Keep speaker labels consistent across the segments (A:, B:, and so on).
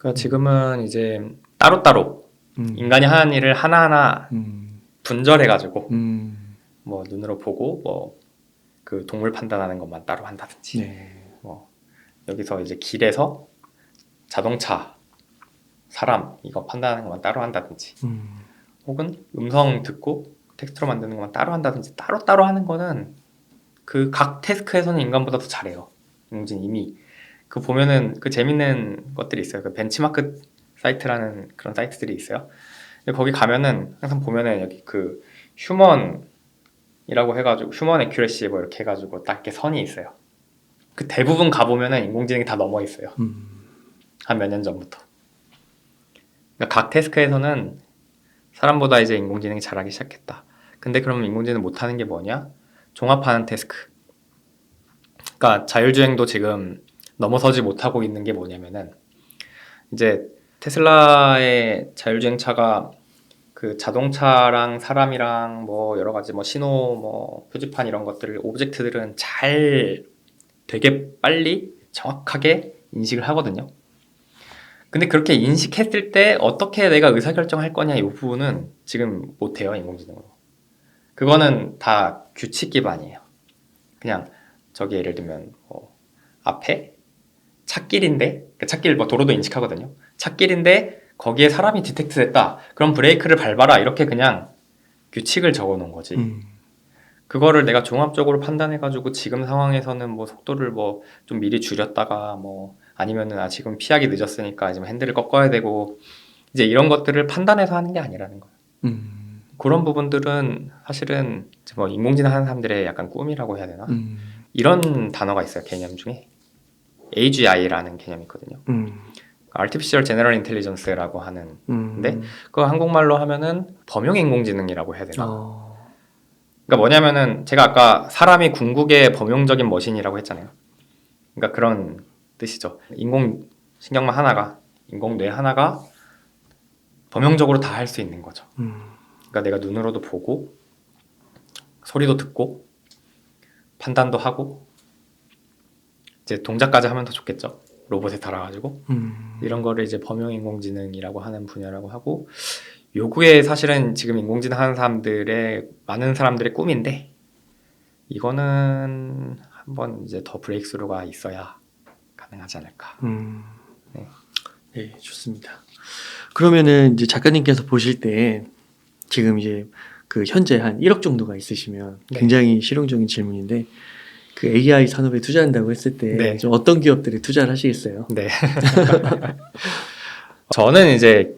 A: 그러니까 지금은 이제 따로따로 인간이 하는 일을 하나하나 분절해가지고 뭐 눈으로 보고 뭐 그 동물 판단하는 것만 따로 한다든지
B: 네.
A: 뭐 여기서 이제 길에서 자동차, 사람 이거 판단하는 것만 따로 한다든지 혹은 음성 듣고 텍스트로 만드는 것만 따로 한다든지 따로따로 하는 거는 그 각 태스크에서는 인간보다 더 잘해요. 인공지능 이미 그 보면은 그 재밌는 것들이 있어요. 그 벤치마크 사이트라는 그런 사이트들이 있어요. 근데 거기 가면은 항상 보면은 여기 그 휴먼이라고 해가지고 휴먼 애큐러시 뭐 이렇게 해가지고 딱 이렇게 선이 있어요. 그 대부분 가보면은 인공지능이 다 넘어 있어요. 한 몇 년 전부터. 그러니까 각 태스크에서는 사람보다 이제 인공지능이 잘하기 시작했다. 근데 그러면 인공지능 못하는 게 뭐냐? 종합하는 태스크. 그러니까 자율주행도 지금 넘어서지 못하고 있는 게 뭐냐면은 이제 테슬라의 자율주행차가 그 자동차랑 사람이랑 뭐 여러 가지 뭐 신호 뭐 표지판 이런 것들을 오브젝트들은 잘 되게 빨리 정확하게 인식을 하거든요. 근데 그렇게 인식했을 때 어떻게 내가 의사결정할 거냐 이 부분은 지금 못해요, 인공지능으로. 그거는 다 규칙 기반이에요. 그냥 저기 예를 들면 뭐 앞에 찻길인데 그러니까 찻길 뭐 도로도 인식하거든요. 찻길인데 거기에 사람이 디텍트 됐다. 그럼 브레이크를 밟아라. 이렇게 그냥 규칙을 적어 놓은 거지. 그거를 내가 종합적으로 판단해가지고 지금 상황에서는 뭐 속도를 뭐 좀 미리 줄였다가 뭐 아니면은 지금 피하기 늦었으니까 지금 핸들을 꺾어야 되고 이제 이런 것들을 판단해서 하는 게 아니라는 거예요. 그런 부분들은 사실은 뭐 인공지능 하는 사람들의 약간 꿈이라고 해야 되나? 이런 단어가 있어요, 개념 중에. AGI라는 개념이 있거든요. Artificial General Intelligence라고 하는 근데 그거 한국말로 하면은 범용 인공지능이라고 해야 되나? 그러니까 뭐냐면은 제가 아까 사람이 궁극의 범용적인 머신이라고 했잖아요. 그러니까 그런 뜻이죠. 인공신경만 하나가 인공뇌 하나가 범용적으로 다 할 수 있는 거죠. 그러니까 내가 눈으로도 보고 소리도 듣고 판단도 하고 이제 동작까지 하면 더 좋겠죠. 로봇에 달아가지고 이런 거를 이제 범용 인공지능이라고 하는 분야라고 하고 요구에 사실은 지금 인공지능 하는 사람들의 많은 사람들의 꿈인데 이거는 한번 이제 더 브레이크스루가 있어야 가능하지 않을까. 네.
B: 네, 좋습니다. 그러면은 이제 작가님께서 보실 때 지금 이제 그 현재 한 1억 정도가 있으시면
A: 네.
B: 굉장히 실용적인 질문인데 그 AI 산업에 투자한다고 했을 때
A: 네.
B: 좀 어떤 기업들이 투자를 하시겠어요?
A: 네. 저는 이제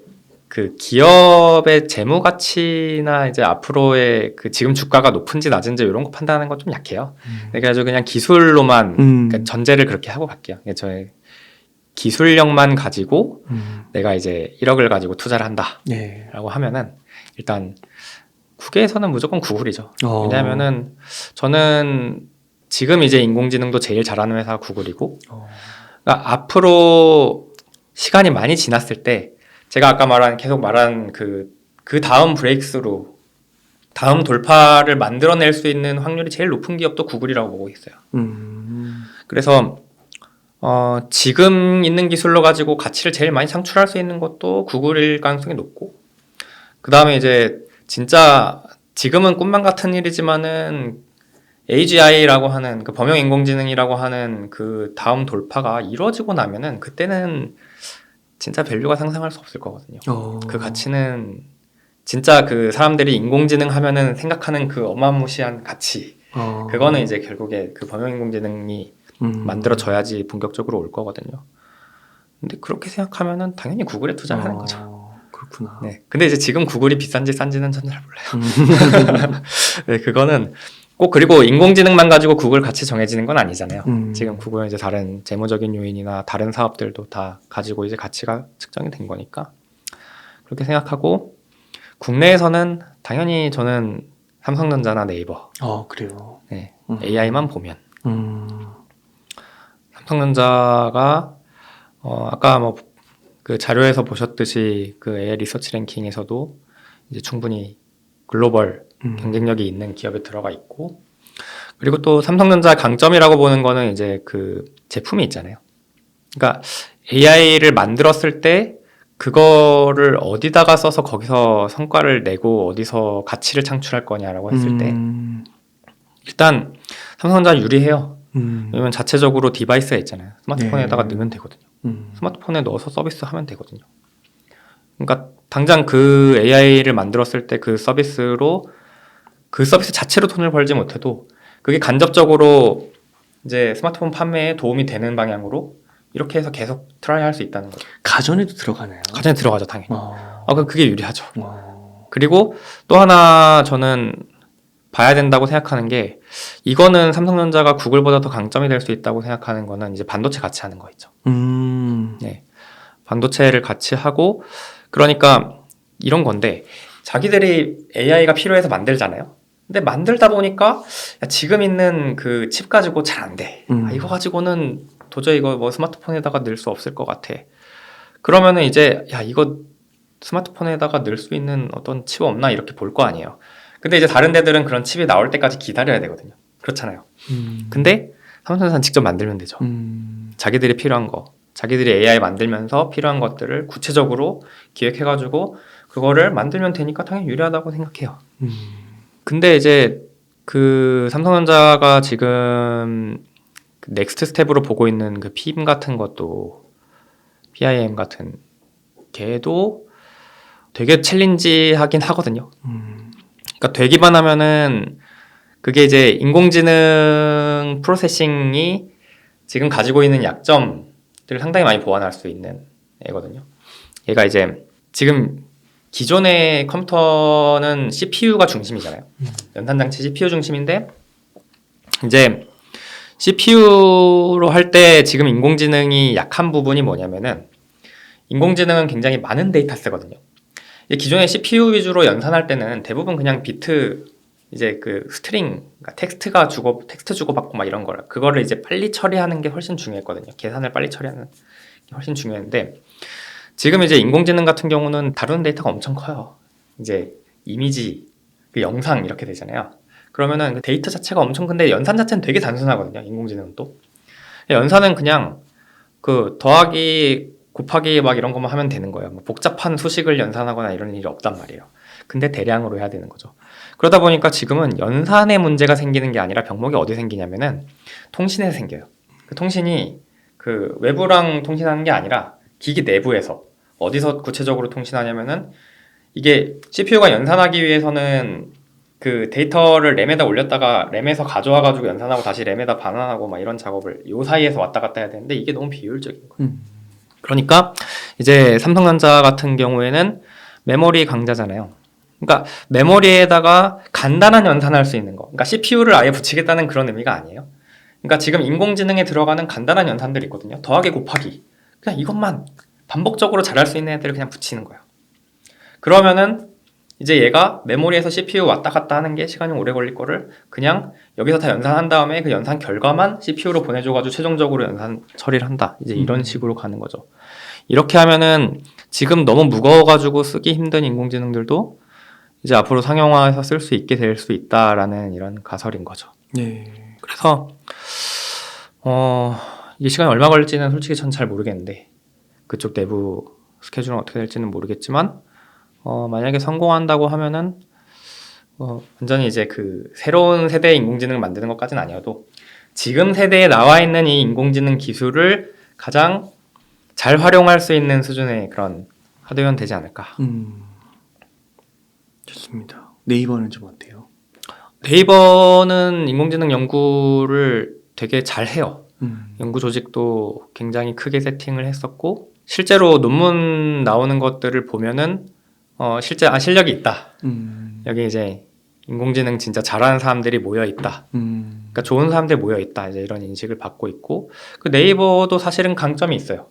A: 그 기업의 재무 가치나 이제 앞으로의 그 지금 주가가 높은지 낮은지 이런 거 판단하는 건 좀 약해요. 그래가지고 그냥 기술로만 그러니까 전제를 그렇게 하고 갈게요. 저의 기술력만 가지고 내가 이제 1억을 가지고 투자를 한다라고
B: 네.
A: 하면은 일단 국외에서는 무조건 구글이죠. 왜냐하면은 저는 지금 이제 인공지능도 제일 잘하는 회사가 구글이고 그러니까 앞으로 시간이 많이 지났을 때 제가 아까 계속 말한 그 다음 브레이크스루 다음 돌파를 만들어낼 수 있는 확률이 제일 높은 기업도 구글이라고 보고 있어요. 그래서 지금 있는 기술로 가지고 가치를 제일 많이 창출할 수 있는 것도 구글일 가능성이 높고 그 다음에 이제 진짜 지금은 꿈만 같은 일이지만은 AGI라고 하는 그 범용 인공지능이라고 하는 그 다음 돌파가 이루어지고 나면은 그때는 진짜 밸류가 상상할 수 없을 거거든요. 그 가치는 진짜 그 사람들이 인공지능 하면은 생각하는 그 어마무시한 가치 그거는 이제 결국에 그 범용 인공지능이 만들어져야지 본격적으로 올 거거든요. 근데 그렇게 생각하면은 당연히 구글에 투자를 하는 거죠.
B: 그렇구나.
A: 네. 근데 이제 지금 구글이 비싼지 싼지는 전 잘 몰라요. 네, 그거는 꼭 그리고 인공지능만 가지고 구글 가치 정해지는 건 아니잖아요. 지금 구글은 이제 다른 재무적인 요인이나 다른 사업들도 다 가지고 이제 가치가 측정이 된 거니까 그렇게 생각하고 국내에서는 당연히 저는 삼성전자나 네이버.
B: 그래요.
A: 네, AI만 보면 삼성전자가 아까 뭐 그 자료에서 보셨듯이 그 AI 리서치 랭킹에서도 이제 충분히 글로벌 경쟁력이 있는 기업에 들어가 있고 그리고 또 삼성전자 강점이라고 보는 거는 이제 그 제품이 있잖아요. 그러니까 AI를 만들었을 때 그거를 어디다가 써서 거기서 성과를 내고 어디서 가치를 창출할 거냐라고 했을 때 일단 삼성전자 유리해요. 왜냐면 자체적으로 디바이스가 있잖아요. 스마트폰에다가 넣으면 되거든요. 스마트폰에 넣어서 서비스 하면 되거든요. 그러니까 당장 그 AI를 만들었을 때 그 서비스로 그 서비스 자체로 돈을 벌지 못해도 그게 간접적으로 이제 스마트폰 판매에 도움이 되는 방향으로 이렇게 해서 계속 트라이 할 수 있다는 거죠.
B: 가전에도 들어가나요?
A: 가전에 들어가죠, 당연히. 그럼 그게 유리하죠.
B: 어.
A: 그리고 또 하나 저는 봐야 된다고 생각하는 게 이거는 삼성전자가 구글보다 더 강점이 될 수 있다고 생각하는 거는 이제 반도체 같이 하는 거 있죠. 네. 반도체를 같이 하고 그러니까 이런 건데 자기들이 AI가 필요해서 만들잖아요. 근데 만들다 보니까 야, 지금 있는 그 칩 가지고 잘 안 돼. 이거 가지고는 도저히 이거 뭐 스마트폰에다가 넣을 수 없을 것 같아. 그러면은 이제 야 이거 스마트폰에다가 넣을 수 있는 어떤 칩 없나 이렇게 볼 거 아니에요. 근데 이제 다른 데들은 그런 칩이 나올 때까지 기다려야 되거든요. 그렇잖아요. 근데 삼성전자는 직접 만들면 되죠. 자기들이 필요한 거, 자기들이 AI 만들면서 필요한 것들을 구체적으로 기획해가지고 그거를 만들면 되니까 당연히 유리하다고 생각해요. 근데 이제 그 삼성전자가 지금 그 넥스트 스텝으로 보고 있는 그 PIM 같은 것도 PIM 같은 걔도 되게 챌린지하긴 하거든요. 그러니까 되기만 하면은 그게 이제 인공지능 프로세싱이 지금 가지고 있는 약점들을 상당히 많이 보완할 수 있는 애거든요. 얘가 이제 지금 기존의 컴퓨터는 CPU가 중심이잖아요. 연산장치 CPU 중심인데 이제 CPU로 할 때 지금 인공지능이 약한 부분이 뭐냐면은 인공지능은 굉장히 많은 데이터 쓰거든요. 기존의 CPU 위주로 연산할 때는 대부분 그냥 비트 이제 그 스트링 그러니까 텍스트 주고받고 막 이런 거라 그거를 이제 빨리 처리하는 게 훨씬 중요했거든요. 계산을 빨리 처리하는 게 훨씬 중요했는데 지금 이제 인공지능 같은 경우는 다루는 데이터가 엄청 커요. 이제 이미지, 그 영상 이렇게 되잖아요. 그러면은 그 데이터 자체가 엄청 큰데 연산 자체는 되게 단순하거든요. 인공지능은 또 연산은 그냥 그 더하기 곱하기 막 이런 것만 하면 되는 거예요. 뭐 복잡한 수식을 연산하거나 이런 일이 없단 말이에요. 근데 대량으로 해야 되는 거죠. 그러다 보니까 지금은 연산에 문제가 생기는 게 아니라 병목이 어디 생기냐면은 통신에 생겨요. 그 통신이 그 외부랑 통신하는 게 아니라 기기 내부에서 어디서 구체적으로 통신하냐면은 이게 CPU가 연산하기 위해서는 그 데이터를 램에다 올렸다가 램에서 가져와가지고 연산하고 다시 램에다 반환하고 막 이런 작업을 요 사이에서 왔다 갔다 해야 되는데 이게 너무 비효율적인 거예요. 그러니까 이제 삼성전자 같은 경우에는 메모리 강자잖아요. 그러니까 메모리에다가 간단한 연산할 수 있는 거. 그러니까 CPU를 아예 붙이겠다는 그런 의미가 아니에요. 그러니까 지금 인공지능에 들어가는 간단한 연산들이 있거든요. 더하기 곱하기. 그냥 이것만 반복적으로 잘할 수 있는 애들을 그냥 붙이는 거예요. 그러면은 이제 얘가 메모리에서 CPU 왔다 갔다 하는 게 시간이 오래 걸릴 거를 그냥 여기서 다 연산한 다음에 그 연산 결과만 CPU로 보내줘가지고 최종적으로 연산 처리를 한다. 이제 이런 식으로 가는 거죠. 이렇게 하면은 지금 너무 무거워가지고 쓰기 힘든 인공지능들도 이제 앞으로 상용화해서 쓸 수 있게 될 수 있다라는 이런 가설인 거죠.
B: 네.
A: 그래서 이 시간이 얼마 걸릴지는 솔직히 전 잘 모르겠는데 그쪽 내부 스케줄은 어떻게 될지는 모르겠지만 만약에 성공한다고 하면은 완전히 이제 그 새로운 세대의 인공지능을 만드는 것까지는 아니어도 지금 세대에 나와 있는 이 인공지능 기술을 가장 잘 활용할 수 있는 수준의 그런 하드웨어는 되지 않을까.
B: 좋습니다. 네이버는 좀 어때요?
A: 네이버는 인공지능 연구를 되게 잘 해요. 연구 조직도 굉장히 크게 세팅을 했었고 실제로 논문 나오는 것들을 보면은 실제 실력이 있다. 여기 이제 인공지능 진짜 잘하는 사람들이 모여 있다. 그러니까 좋은 사람들이 모여 있다. 이제 이런 인식을 받고 있고 그 네이버도 사실은 강점이 있어요.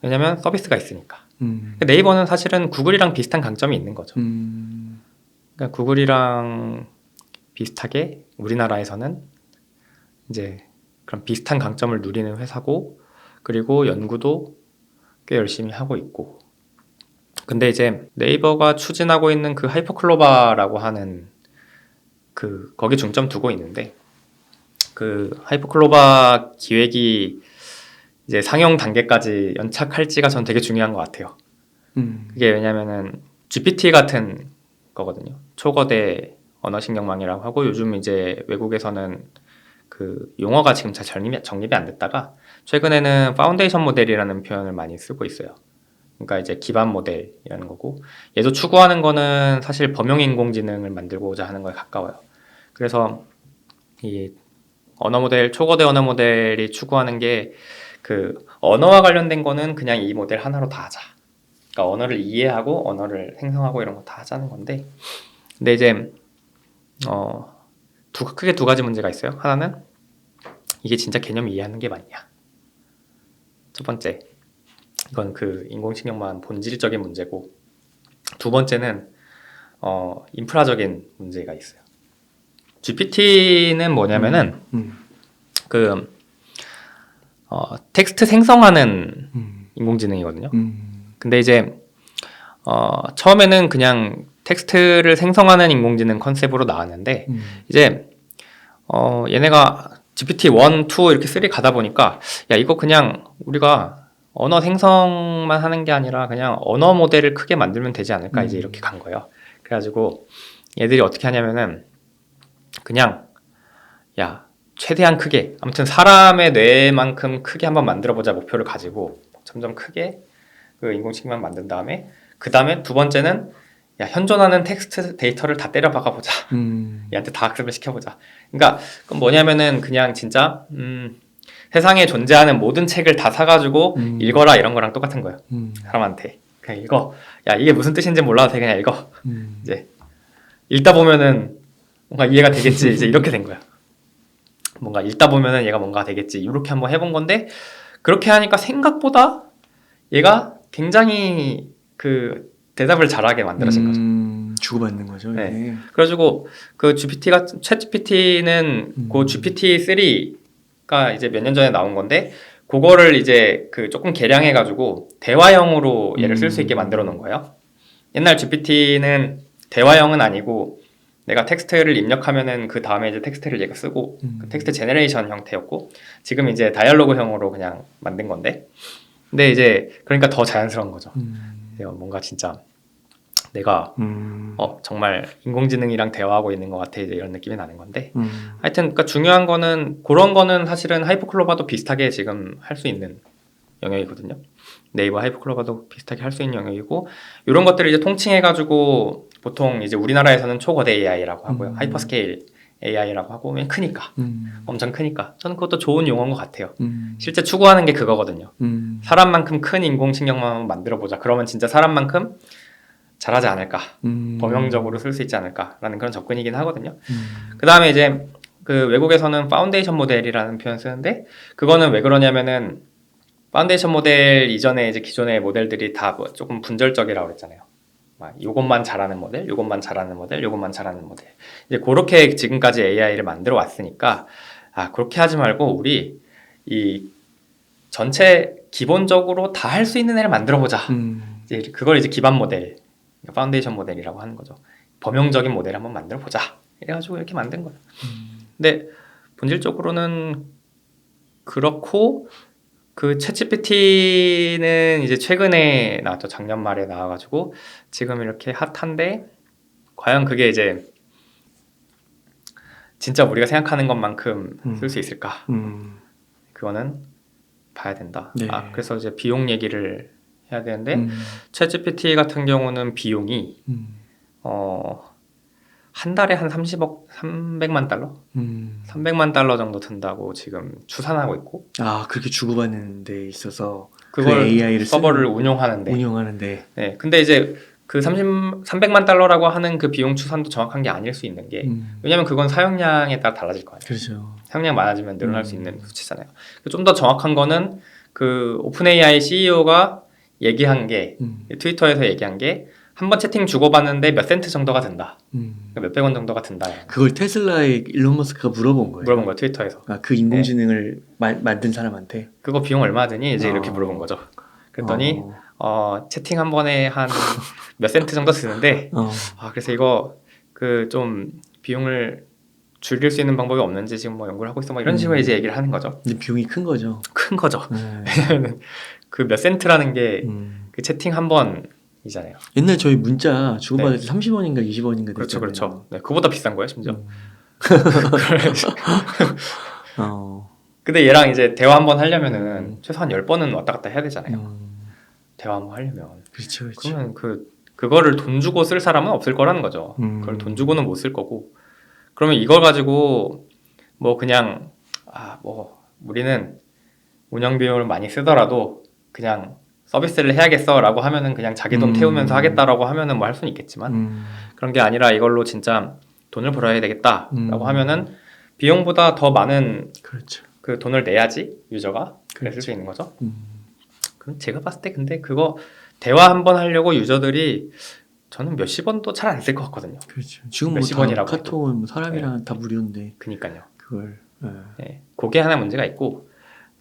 A: 왜냐면 서비스가 있으니까. 네이버는 사실은 구글이랑 비슷한 강점이 있는 거죠. 그러니까 구글이랑 비슷하게 우리나라에서는 이제 그런 비슷한 강점을 누리는 회사고 그리고 연구도 꽤 열심히 하고 있고 근데 이제 네이버가 추진하고 있는 그 하이퍼클로바라고 하는 그 거기 중점 두고 있는데 그 하이퍼클로바 기획이 이제 상용 단계까지 연착할지가 전 되게 중요한 것 같아요. 그게 왜냐면은 GPT 같은 거거든요. 초거대 언어신경망이라고 하고 요즘 이제 외국에서는 그 용어가 지금 잘 정립이 안 됐다가 최근에는 파운데이션 모델이라는 표현을 많이 쓰고 있어요. 그러니까 이제 기반 모델이라는 거고 얘도 추구하는 거는 사실 범용 인공지능을 만들고자 하는 거에 가까워요. 그래서 이 언어 모델, 초거대 언어 모델이 추구하는 게 그 언어와 관련된 거는 그냥 이 모델 하나로 다 하자. 그러니까 언어를 이해하고 언어를 생성하고 이런 거 다 하자는 건데 근데 이제 크게 두 가지 문제가 있어요. 하나는 이게 진짜 개념 이해하는 게 맞냐. 첫 번째, 이건 그 인공신경망 본질적인 문제고 두 번째는 인프라적인 문제가 있어요. GPT는 뭐냐면은 그 텍스트 생성하는 인공지능이거든요. 근데 이제 처음에는 그냥 텍스트를 생성하는 인공지능 컨셉으로 나왔는데 이제 얘네가 GPT 1, 2 이렇게 3 가다 보니까 야 이거 그냥 우리가 언어 생성만 하는 게 아니라 그냥 언어 모델을 크게 만들면 되지 않을까 이제 이렇게 간 거예요. 그래가지고 얘들이 어떻게 하냐면은 그냥 야 최대한 크게 아무튼 사람의 뇌만큼 크게 한번 만들어보자 목표를 가지고 점점 크게 그 인공지능만 만든 다음에 그 다음에 두 번째는 야 현존하는 텍스트 데이터를 다 때려 박아보자. 얘한테 다 학습을 시켜보자. 그러니까 그건 뭐냐면은 그냥 진짜 세상에 존재하는 모든 책을 다 사가지고 읽어라 이런 거랑 똑같은 거예요. 사람한테 그냥 읽어. 야 이게 무슨 뜻인지 몰라도 돼 그냥 읽어. 이제 읽다 보면은 뭔가 이해가 되겠지. 이제 이렇게 된 거야. 뭔가 읽다 보면은 얘가 뭔가 되겠지. 이렇게 한번 해본 건데 그렇게 하니까 생각보다 얘가 굉장히 그 대답을 잘하게 만들어진 거죠.
B: 주고받는 거죠.
A: 네.
B: 네.
A: 그래가지고 그 GPT가 챗 GPT는 그 GPT 3가 이제 몇 년 전에 나온 건데 그거를 이제 그 조금 개량해가지고 대화형으로 얘를 쓸 수 있게 만들어 놓은 거예요. 옛날 GPT는 대화형은 아니고 내가 텍스트를 입력하면은 그 다음에 이제 텍스트를 얘가 쓰고 그 텍스트 제너레이션 형태였고 지금 이제 다이얼로그형으로 그냥 만든 건데 근데 이제 그러니까 더 자연스러운 거죠. 뭔가 진짜 내가 정말 인공지능이랑 대화하고 있는 것 같아 이제 이런 느낌이 나는 건데 하여튼 그러니까 중요한 거는 그런 거는 사실은 하이퍼클로바도 비슷하게 지금 할 수 있는 영역이거든요. 네이버 하이퍼클로바도 비슷하게 할 수 있는 영역이고 이런 것들을 이제 통칭해가지고 보통 이제 우리나라에서는 초거대 AI라고 하고요. 하이퍼스케일 AI라고 하고 크니까 엄청 크니까 저는 그것도 좋은 용어인 것 같아요. 실제 추구하는 게 그거거든요. 사람만큼 큰 인공신경망을 만들어보자. 그러면 진짜 사람만큼 잘하지 않을까 범용적으로 쓸 수 있지 않을까라는 그런 접근이긴 하거든요. 그 다음에 이제 그 외국에서는 파운데이션 모델이라는 표현 쓰는데 그거는 왜 그러냐면은 파운데이션 모델 이전에 이제 기존의 모델들이 다 뭐 조금 분절적이라고 그랬잖아요. 막 요것만 잘하는 모델, 요것만 잘하는 모델, 요것만 잘하는 모델. 이제 그렇게 지금까지 AI를 만들어 왔으니까 그렇게 하지 말고 우리 이 전체 기본적으로 다 할 수 있는 애를 만들어 보자. 이제 그걸 이제 기반 모델, 파운데이션 모델이라고 하는 거죠. 범용적인 모델 한번 만들어 보자. 이래가지고 이렇게 만든 거예요. 근데 본질적으로는 그렇고 그 챗GPT는 이제 최근에 나왔죠. 작년 말에 나와가지고 지금 이렇게 핫한데 과연 그게 이제 진짜 우리가 생각하는 것만큼 쓸 수 있을까? 그거는 봐야 된다.
B: 네.
A: 그래서 이제 비용 얘기를 해야 되는데 챗GPT 같은 경우는 비용이 한 달에 한 300만 달러? 300만 달러 정도 든다고 지금 추산하고 있고
B: 그렇게 주고받는 데 있어서
A: 그걸
B: 그 AI를
A: 서버를 운용하는데 네, 근데 이제 그 300만 달러라고 하는 그 비용 추산도 정확한 게 아닐 수 있는 게 왜냐면 그건 사용량에 따라 달라질 거 아니에요.
B: 그렇죠.
A: 사용량 많아지면 늘어날 수 있는 수치잖아요. 좀 더 정확한 거는 그 오픈 AI CEO가 얘기한 게 트위터에서 얘기한 게 한 번 채팅 주고받는데 몇 센트 정도가 든다. 그러니까 몇백 원 정도가 든다.
B: 그걸 테슬라의 일론 머스크가 물어본 거예요.
A: 물어본 거예요 트위터에서.
B: 그 인공지능을 만든 사람한테
A: 그거 비용 얼마 드니 이제 이렇게 물어본 거죠. 그랬더니 채팅 한 번에 한 몇 센트 정도 쓰는데 그래서 이거 그 좀 비용을 줄일 수 있는 방법이 없는지 지금 뭐 연구를 하고 있어 뭐 이런 식으로 이제 얘기를 하는 거죠.
B: 근데 비용이 큰 거죠.
A: 큰 거죠.
B: 네.
A: 왜냐면 그 몇 센트라는 게 그
B: 음.
A: 채팅 한 번이잖아요.
B: 옛날 저희 문자 주고받을 때 30원인가 20원인가
A: 그렇죠,
B: 됐잖아요.
A: 그렇죠. 네, 그보다 비싼 거예요, 심지어. 그래서
B: 어.
A: 근데 얘랑 이제 대화 한 번 하려면은 최소한 10번은 왔다 갔다 해야 되잖아요.
B: 음.
A: 대화 한 번 하려면.
B: 그렇죠, 그렇죠.
A: 그러면 그거를 돈 주고 쓸 사람은 없을 거라는 거죠. 그걸 돈 주고는 못 쓸 거고. 그러면 이걸 가지고 뭐 그냥 뭐 우리는 운영 비용을 많이 쓰더라도 그냥 서비스를 해야겠어라고 하면은 그냥 자기 돈 태우면서 하겠다라고 하면은 뭐 할 수는 있겠지만 그런 게 아니라 이걸로 진짜 돈을 벌어야 되겠다라고 하면은 비용보다 더 많은
B: 그렇죠.
A: 그 돈을 내야지 유저가 그랬을
B: 그렇죠.
A: 수 있는 거죠. 그럼 제가 봤을 때 근데 그거 대화 한 번 하려고 유저들이 저는 몇십 원도 잘 안 쓸 것 같거든요.
B: 그렇죠. 지금 뭐
A: 몇십
B: 다
A: 원이라고
B: 카톡은 뭐 사람이랑 다 무료인데
A: 그니까요.
B: 그걸
A: 네, 그게 하나 문제가 있고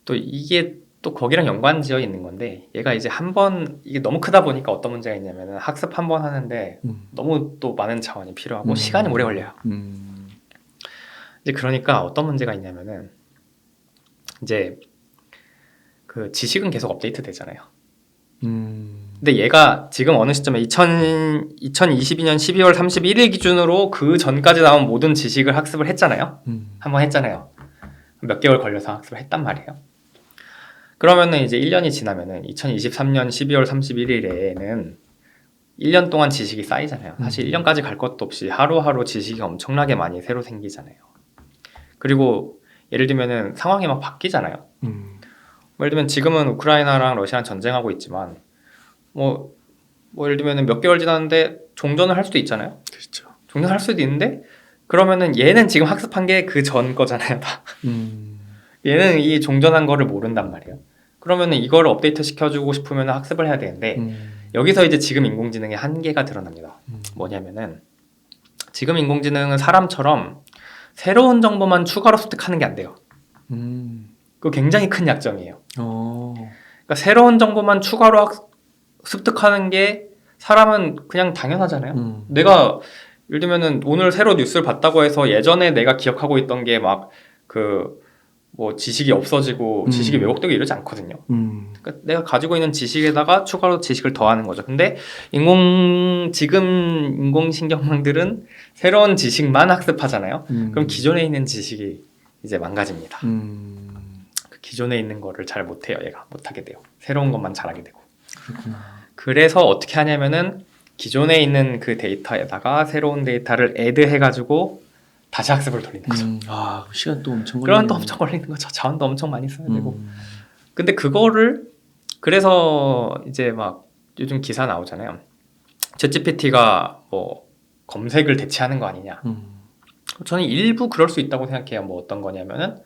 A: 또 이게 또 거기랑 연관지어 있는 건데 얘가 이제 한 번 이게 너무 크다 보니까 어떤 문제가 있냐면은 학습 한 번 하는데 너무 또 많은 자원이 필요하고 시간이 오래 걸려요. 이제 그러니까 어떤 문제가 있냐면은 이제 그 지식은 계속 업데이트 되잖아요. 근데 얘가 지금 어느 시점에 2022년 12월 31일 기준으로 그 전까지 나온 모든 지식을 학습을 했잖아요. 한번 했잖아요. 몇 개월 걸려서 학습을 했단 말이에요. 그러면은 이제 1년이 지나면은 2023년 12월 31일에는 1년 동안 지식이 쌓이잖아요. 사실 1년까지 갈 것도 없이 하루하루 지식이 엄청나게 많이 새로 생기잖아요. 그리고 예를 들면은 상황이 막 바뀌잖아요. 예를 들면 지금은 우크라이나랑 러시아랑 전쟁하고 있지만 뭐 예를 들면은 몇 개월 지났는데 종전을 할 수도 있잖아요.
B: 그렇죠.
A: 종전할 수도 있는데 그러면은 얘는 지금 학습한 게 그 전 거잖아요. 다. 얘는 이 종전한 거를 모른단 말이에요. 그러면은 이걸 업데이트 시켜주고 싶으면 학습을 해야 되는데 여기서 이제 지금 인공지능의 한계가 드러납니다. 뭐냐면은 지금 인공지능은 사람처럼 새로운 정보만 추가로 습득하는 게 안 돼요. 그거 굉장히 큰 약점이에요. 그러니까 새로운 정보만 추가로 습득하는 게 사람은 그냥 당연하잖아요. 내가 예를 들면은 오늘 새로 뉴스를 봤다고 해서 예전에 내가 기억하고 있던 게 막 뭐 지식이 없어지고 지식이 왜곡되고 이러지 않거든요. 그러니까 내가 가지고 있는 지식에다가 추가로 지식을 더하는 거죠. 근데 지금 인공신경망들은 새로운 지식만 학습하잖아요. 그럼 기존에 있는 지식이 이제 망가집니다. 그 기존에 있는 거를 잘 못해요. 얘가 못하게 돼요. 새로운 것만 잘하게 되고.
B: 그렇구나.
A: 그래서 어떻게 하냐면은 기존에 있는 그 데이터에다가 새로운 데이터를 애드해가지고 다시 학습을 돌리는 거죠.
B: 시간 또 엄청 걸리네.
A: 그럼 또 엄청 걸리는 거죠. 자원도 엄청 많이 써야 되고. 근데 그거를 그래서 이제 막 요즘 기사 나오잖아요. 챗GPT가 뭐 검색을 대체하는 거 아니냐. 저는 일부 그럴 수 있다고 생각해요. 뭐 어떤 거냐면은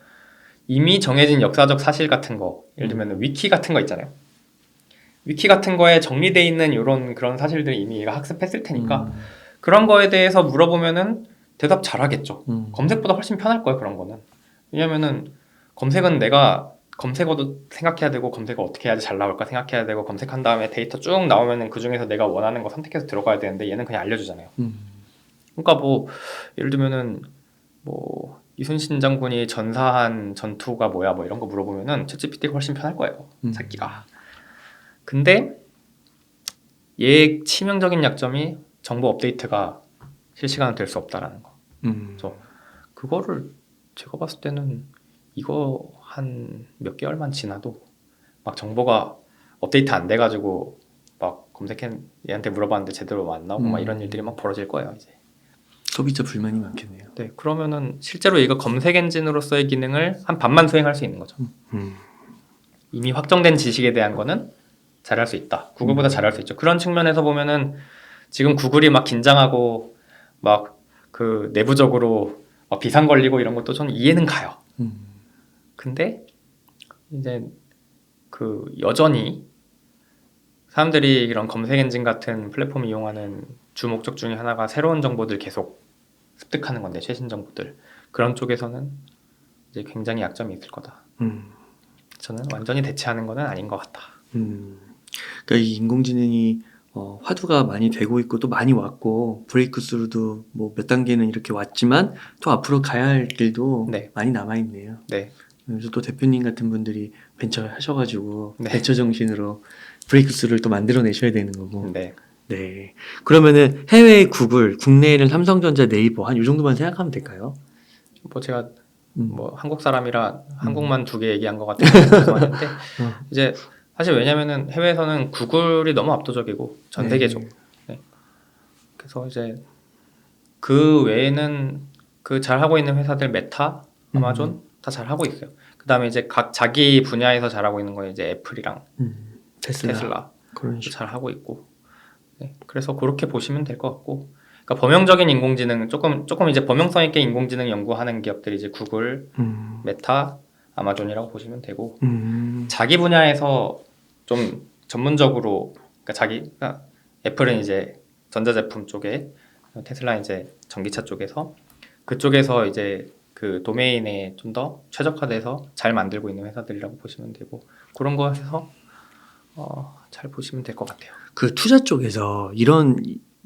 A: 이미 정해진 역사적 사실 같은 거, 예를 들면 위키 같은 거 있잖아요. 위키 같은 거에 정리돼 있는 그런 사실들을 이미 얘가 학습했을 테니까 그런 거에 대해서 물어보면은 대답 잘하겠죠. 검색보다 훨씬 편할 거예요. 그런 거는. 왜냐면은 검색은 내가 검색어도 생각해야 되고 검색어 어떻게 해야지 잘 나올까 생각해야 되고 검색한 다음에 데이터 쭉 나오면은 그 중에서 내가 원하는 거 선택해서 들어가야 되는데 얘는 그냥 알려주잖아요. 그러니까 뭐 예를 들면은 뭐 이순신 장군이 전사한 전투가 뭐야 뭐 이런 거 물어보면은 챗GPT가 훨씬 편할 거예요. 찾기가. 근데 얘의 치명적인 약점이 정보 업데이트가 실시간으로 될 수 없다라는 거. 그래서 그거를 제가 봤을 때는 이거 한 몇 개월만 지나도 막 정보가 업데이트 안 돼가지고 막 얘한테 물어봤는데 제대로 안 나오고 막 이런 일들이 막 벌어질 거예요 이제.
B: 소비자 불만이 많겠네요.
A: 네, 그러면은 실제로 얘가 검색 엔진으로서의 기능을 한 반만 수행할 수 있는 거죠. 이미 확정된 지식에 대한 거는 잘할 수 있다. 구글보다 잘할 수 있죠. 그런 측면에서 보면은 지금 구글이 막 긴장하고 막 그 내부적으로 막 비상 걸리고 이런 것도 저는 이해는 가요. 근데 이제 그 여전히 사람들이 이런 검색 엔진 같은 플랫폼 이용하는 주 목적 중에 하나가 새로운 정보들 계속 습득하는 건데 최신 정보들 그런 쪽에서는 이제 굉장히 약점이 있을 거다. 저는 완전히 대체하는 거는 아닌 것 같다.
B: 그러니까 이 인공지능이 화두가 많이 되고 있고 또 많이 왔고 브레이크스루도 뭐 몇 단계는 이렇게 왔지만 또 앞으로 가야 할 길도
A: 네.
B: 많이 남아 있네요.
A: 네.
B: 그래서 또 대표님 같은 분들이 벤처 하셔가지고
A: 네.
B: 벤처 정신으로 브레이크스루를 또 만들어내셔야 되는 거고.
A: 네.
B: 네. 그러면은 해외 구글, 국내에는 삼성전자, 네이버 한 이 정도만 생각하면 될까요?
A: 뭐 제가
B: 음.
A: 뭐 한국 사람이라 한국만 2개 얘기한 것 같아서 죄송한데 이제 사실 왜냐면은 해외에서는 구글이 너무 압도적이고 전
B: 네.
A: 세계적으로. 네. 그래서 이제 그 외에는 그 잘하고 있는 회사들 메타, 아마존 다 잘하고 있어요. 그 다음에 이제 각 자기 분야에서 잘하고 있는 거 이제 애플이랑 테슬라
B: 그런 식으로.
A: 잘하고 있고. 네. 그래서 그렇게 보시면 될 것 같고. 그러니까 범용적인 인공지능 조금 이제 범용성 있게 인공지능 연구하는 기업들이 이제 구글, 메타, 아마존이라고 보시면 되고 자기 분야에서 좀 전문적으로 그러니까 애플은 이제 전자제품 쪽에 테슬라는 이제 전기차 쪽에서 그쪽에서 이제 그 도메인에 좀 더 최적화돼서 잘 만들고 있는 회사들이라고 보시면 되고 그런 거 해서 잘 보시면 될 것 같아요.
B: 그 투자 쪽에서 이런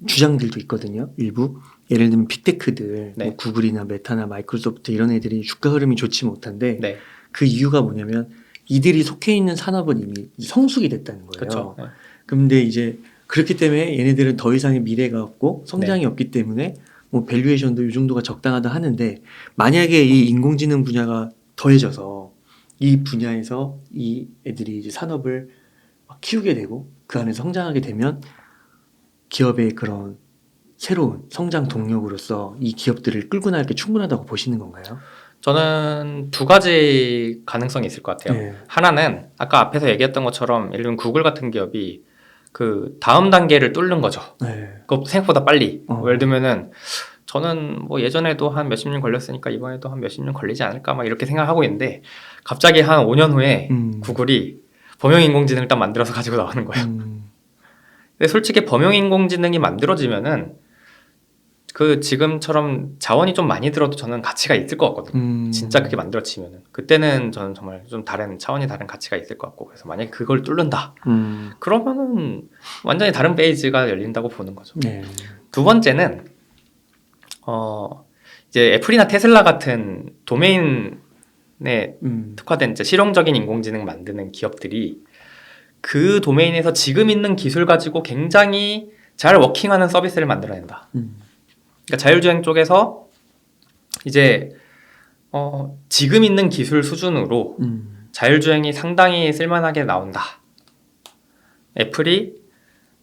B: 주장들도 있거든요. 일부 예를 들면 빅테크들
A: 네.
B: 뭐 구글이나 메타나 마이크로소프트 이런 애들이 주가 흐름이 좋지 못한데
A: 네,
B: 그 이유가 뭐냐면 이들이 속해 있는 산업은 이미 성숙이 됐다는 거예요.
A: 그렇죠. 네.
B: 근데 이제 그렇기 때문에 얘네들은 더 이상의 미래가 없고 성장이 없기 때문에 뭐 밸류에이션도 이 정도가 적당하다 하는데 만약에 이 인공지능 분야가 더해져서 이 분야에서 이 애들이 이제 산업을 막 키우게 되고 그 안에 성장하게 되면 기업의 그런 새로운 성장 동력으로서 이 기업들을 끌고 나갈 게 충분하다고 보시는 건가요?
A: 저는 두 가지 가능성이 있을 것 같아요.
B: 네.
A: 하나는 아까 앞에서 얘기했던 것처럼 예를 들면 구글 같은 기업이 그 다음 단계를 뚫는 거죠.
B: 네.
A: 그거 생각보다 빨리.
B: 어.
A: 예를 들면은 저는 뭐 예전에도 한 몇십 년 걸렸으니까 이번에도 한 몇십 년 걸리지 않을까 막 이렇게 생각하고 있는데 갑자기 한 5년 후에 구글이 범용인공지능을 딱 만들어서 가지고 나오는 거예요. 근데 솔직히 범용인공지능이 만들어지면은 그 지금처럼 자원이 좀 많이 들어도 저는 가치가 있을 것 같거든요. 진짜 그게 만들어지면은 그때는 저는 정말 좀 차원이 다른 가치가 있을 것 같고 그래서 만약에 그걸 뚫는다 그러면은 완전히 다른 페이지가 열린다고 보는 거죠.
B: 네.
A: 두 번째는 이제 애플이나 테슬라 같은 도메인에 특화된 이제 실용적인 인공지능 만드는 기업들이 그 도메인에서 지금 있는 기술 가지고 굉장히 잘 워킹하는 서비스를 만들어낸다. 그러니까 자율주행 쪽에서 이제 지금 있는 기술 수준으로 자율주행이 상당히 쓸만하게 나온다. 애플이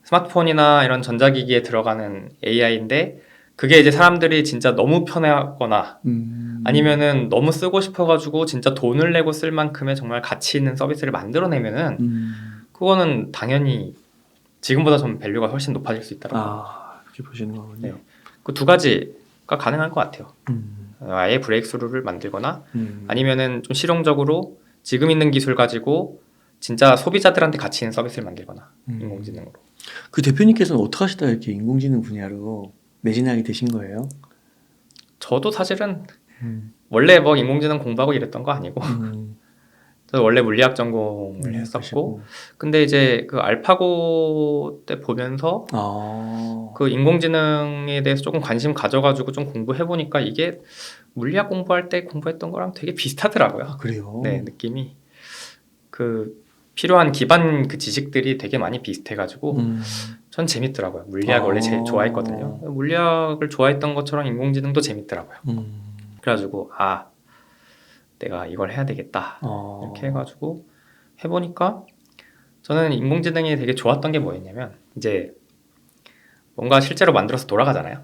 A: 스마트폰이나 이런 전자기기에 들어가는 AI인데 그게 이제 사람들이 진짜 너무 편하거나 아니면은 너무 쓰고 싶어가지고 진짜 돈을 내고 쓸 만큼의 정말 가치 있는 서비스를 만들어내면은 그거는 당연히 지금보다 좀 밸류가 훨씬 높아질 수 있다라고.
B: 그렇게 보시는 거군요.
A: 네. 그 두 가지가 가능할 것 같아요. 아예 브레이크스루를 만들거나 아니면은 좀 실용적으로 지금 있는 기술 가지고 진짜 소비자들한테 가치 있는 서비스를 만들거나 인공지능으로.
B: 그 대표님께서는 어떻게 하시다 이렇게 인공지능 분야로 매진하게 되신 거예요?
A: 저도 사실은 원래 뭐 인공지능 공부하고 이랬던 거 아니고 저도 원래 물리학 전공을 했었고 근데 이제 그 알파고 때 보면서 그 인공지능에 대해서 조금 관심 가져가지고 좀 공부해보니까 이게 물리학 공부할 때 공부했던 거랑 되게 비슷하더라고요.
B: 그래요?
A: 네, 느낌이 그 필요한 기반 그 지식들이 되게 많이 비슷해가지고 전 재밌더라고요. 물리학 원래 제일 좋아했거든요. 물리학을 좋아했던 것처럼 인공지능도 재밌더라고요. 그래가지고 내가 이걸 해야 되겠다 이렇게 해가지고 해보니까 저는 인공지능이 되게 좋았던 게 뭐였냐면 이제 뭔가 실제로 만들어서 돌아가잖아요.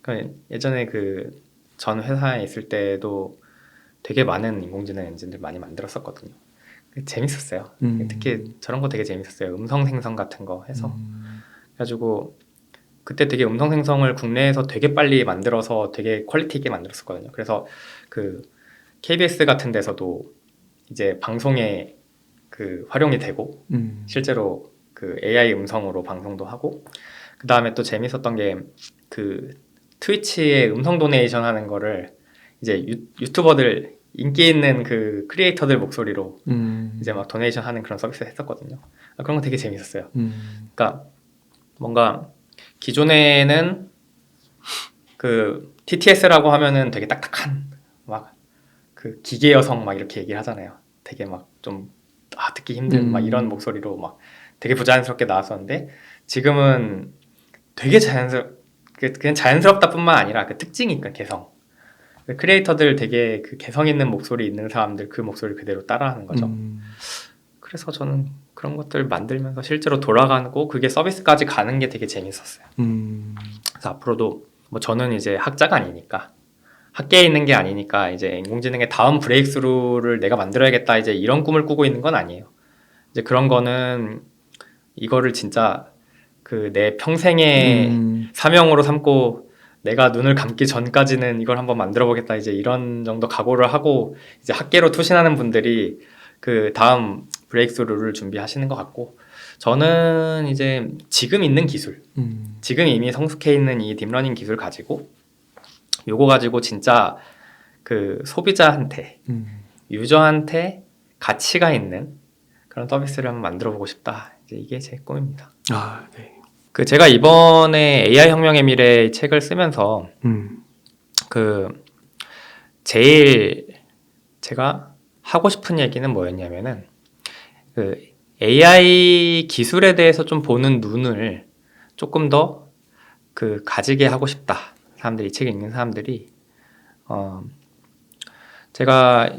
A: 그러니까 예전에 그 전 회사에 있을 때도 되게 많은 인공지능 엔진들 많이 만들었었거든요. 재밌었어요. 특히 저런 거 되게 재밌었어요. 음성 생성 같은 거 해서 그래가지고 그때 되게 음성 생성을 국내에서 되게 빨리 만들어서 되게 퀄리티 있게 만들었었거든요. 그래서 그 KBS 같은 데서도 이제 방송에 그 활용이 되고 실제로 그 AI 음성으로 방송도 하고 그 다음에 또 재밌었던 게 그 트위치에 음성 도네이션 하는 거를 이제 유튜버들 인기 있는 그 크리에이터들 목소리로 이제 막 도네이션 하는 그런 서비스를 했었거든요. 그런 거 되게 재밌었어요. 그러니까 뭔가 기존에는 그 TTS라고 하면은 되게 딱딱한 막 그 기계 여성 막 이렇게 얘기를 하잖아요. 되게 막 좀 듣기 힘든 막 이런 목소리로 막 되게 부자연스럽게 나왔었는데 지금은 되게 그냥 자연스럽다뿐만 아니라 그 특징이니까 개성. 크리에이터들 되게 그 개성 있는 목소리 있는 사람들 그 목소리 그대로 따라하는 거죠. 그래서 저는 그런 것들 만들면서 실제로 돌아가고 그게 서비스까지 가는 게 되게 재밌었어요. 그래서 앞으로도 뭐 저는 이제 학자가 아니니까 학계에 있는 게 아니니까 이제 인공지능의 다음 브레이크스루를 내가 만들어야겠다 이제 이런 꿈을 꾸고 있는 건 아니에요. 이제 그런 거는 이거를 진짜 그 내 평생의 사명으로 삼고 내가 눈을 감기 전까지는 이걸 한번 만들어 보겠다 이제 이런 정도 각오를 하고 이제 학계로 투신하는 분들이 그 다음 브레이크스루를 준비하시는 것 같고 저는 이제 지금 있는 기술 지금 이미 성숙해 있는 이 딥러닝 기술 가지고 요거 가지고 진짜 그 소비자한테 유저한테 가치가 있는 그런 서비스를 한번 만들어 보고 싶다 이제 이게 제 꿈입니다.
B: 네.
A: 그 제가 이번에 AI 혁명의 미래 책을 쓰면서 그 제일 제가 하고 싶은 얘기는 뭐였냐면은 그 AI 기술에 대해서 좀 보는 눈을 조금 더 그 가지게 하고 싶다. 사람들이 이 책을 읽는 사람들이 제가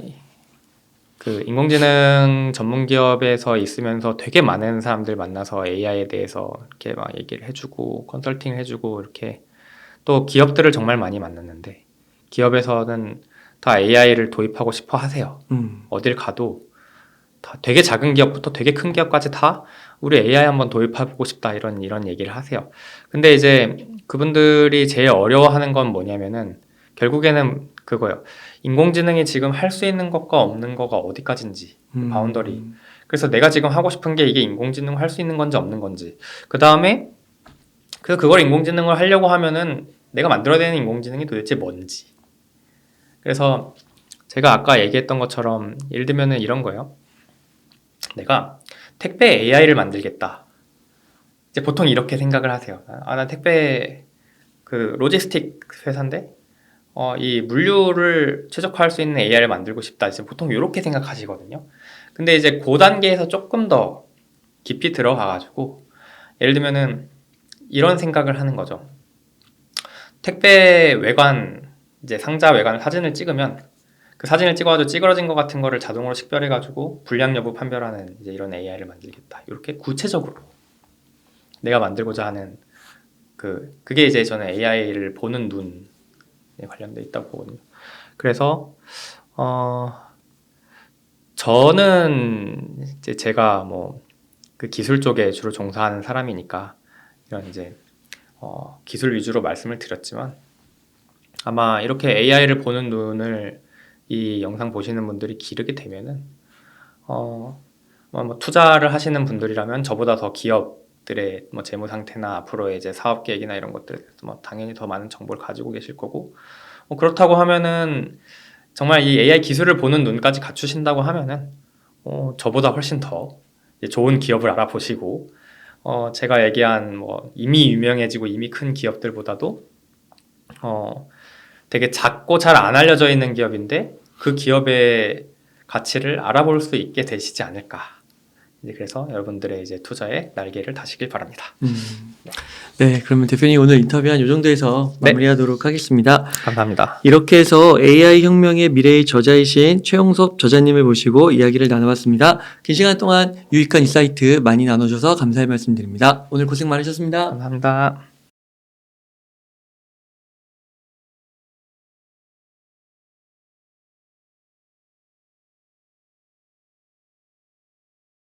A: 그 인공지능 전문 기업에서 있으면서 되게 많은 사람들 만나서 AI에 대해서 이렇게 막 얘기를 해주고 컨설팅 해주고 이렇게 또 기업들을 정말 많이 만났는데 기업에서는 다 AI를 도입하고 싶어 하세요. 어딜 가도 다 되게 작은 기업부터 되게 큰 기업까지 다 우리 AI 한번 도입해보고 싶다 이런 얘기를 하세요. 근데 이제 그분들이 제일 어려워하는 건 뭐냐면은 결국에는 그거예요. 인공지능이 지금 할 수 있는 것과 없는 거가 어디까지인지 바운더리. 그래서 내가 지금 하고 싶은 게 이게 인공지능 할 수 있는 건지 없는 건지. 그 다음에 그걸 인공지능을 하려고 하면은 내가 만들어야 되는 인공지능이 도대체 뭔지. 그래서 제가 아까 얘기했던 것처럼 예를 들면은 이런 거예요. 내가 택배 AI를 만들겠다. 이제 보통 이렇게 생각을 하세요. 나 택배 그 로지스틱 회사인데 이 물류를 최적화할 수 있는 AI를 만들고 싶다. 이제 보통 이렇게 생각하시거든요. 근데 이제 그 단계에서 조금 더 깊이 들어가가지고 예를 들면은 이런 생각을 하는 거죠. 택배 외관 이제 상자 외관 사진을 찍으면 그 사진을 찍어가지고 찌그러진 것 같은 거를 자동으로 식별해가지고 불량 여부 판별하는 이제 이런 AI를 만들겠다. 이렇게 구체적으로 내가 만들고자 하는 그게 이제 저는 AI를 보는 눈에 관련돼 있다고 보거든요. 그래서 저는 이제 제가 뭐 그 기술 쪽에 주로 종사하는 사람이니까 이런 이제 기술 위주로 말씀을 드렸지만 아마 이렇게 AI를 보는 눈을 이 영상 보시는 분들이 기르게 되면은 뭐 투자를 하시는 분들이라면 저보다 더 기업들의 뭐 재무 상태나 앞으로의 이제 사업 계획이나 이런 것들에 대해서 뭐 당연히 더 많은 정보를 가지고 계실 거고 그렇다고 하면은 정말 이 AI 기술을 보는 눈까지 갖추신다고 하면은 저보다 훨씬 더 이제 좋은 기업을 알아보시고 제가 얘기한 뭐 이미 유명해지고 이미 큰 기업들보다도 되게 작고 잘 안 알려져 있는 기업인데 그 기업의 가치를 알아볼 수 있게 되시지 않을까. 이제 그래서 여러분들의 이제 투자에 날개를 다시길 바랍니다.
B: 네, 그러면 대표님 오늘 인터뷰한 이 정도에서 마무리하도록 하겠습니다.
A: 감사합니다.
B: 이렇게 해서 AI 혁명의 미래의 저자이신 최용섭 저자님을 모시고 이야기를 나눠봤습니다. 긴 시간 동안 유익한 인사이트 많이 나눠주셔서 감사의 말씀드립니다. 오늘 고생 많으셨습니다.
A: 감사합니다.